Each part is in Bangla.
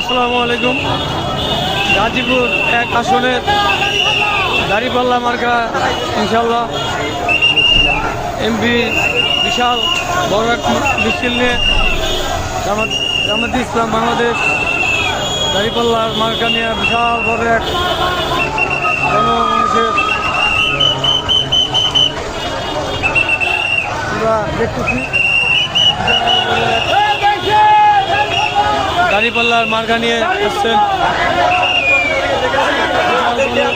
আসসালামু আলাইকুম। গাজীপুর এক আসনের দাঁড়িপাল্লা মার্কা ইনশাল্লাহ এমপি বিশাল বড় এক মিছিল নিয়ে জামাতে ইসলাম বাংলাদেশ দাঁড়িপাল্লার মার্কা নিয়ে বিশাল বড় এক জনমানুষের আমরা দেখতেছি দাঁড়িপাল্লার মার্কা নিয়ে এসছেন।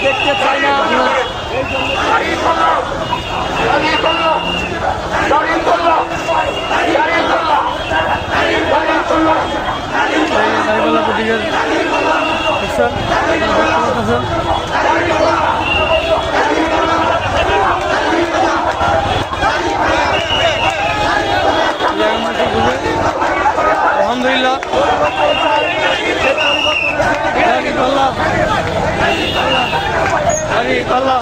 দেখতে চাই না দাঁড়িপাল্লা প্রতীকের আলহামদুলিল্লাহ দাঁড়িপাল্লা দাঁড়িপাল্লা দাঁড়িপাল্লা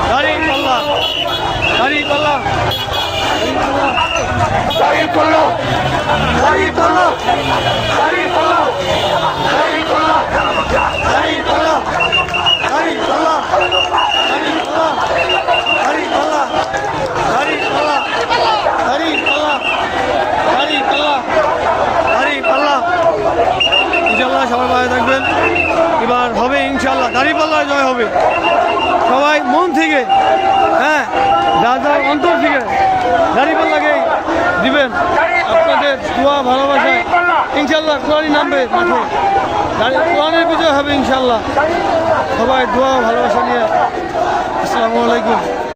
দাঁড়িপাল্লা দাঁড়িপাল্লা দাঁড়িপাল্লা দাঁড়িপাল্লা দাঁড়িপাল্লা দাঁড়িপাল্লা দাঁড়িপাল্লা দাঁড়িপাল্লা দাঁড়িপাল্লা দাঁড়িপাল্লা দাঁড়িপাল্লা দাঁড়িপাল্লা ইনশাল্লাহ সবাই ভালো থাকবেন। এবার হবে ইনশাল্লাহ দাঁড়িপাল্লার জয় হবে। সবাই মন থেকে হ্যাঁ যার অন্তর থেকে দাঁড়িপাল্লাকে দিবেন। আপনাদের দোয়া ভালোবাসায় ইনশাল্লাহ কোরআনই নামবে মাঠে, কোরআনের বিজয় হবে ইনশাল্লাহ। সবাই দোয়া ভালোবাসা নিয়ে আসসালামু আলাইকুম।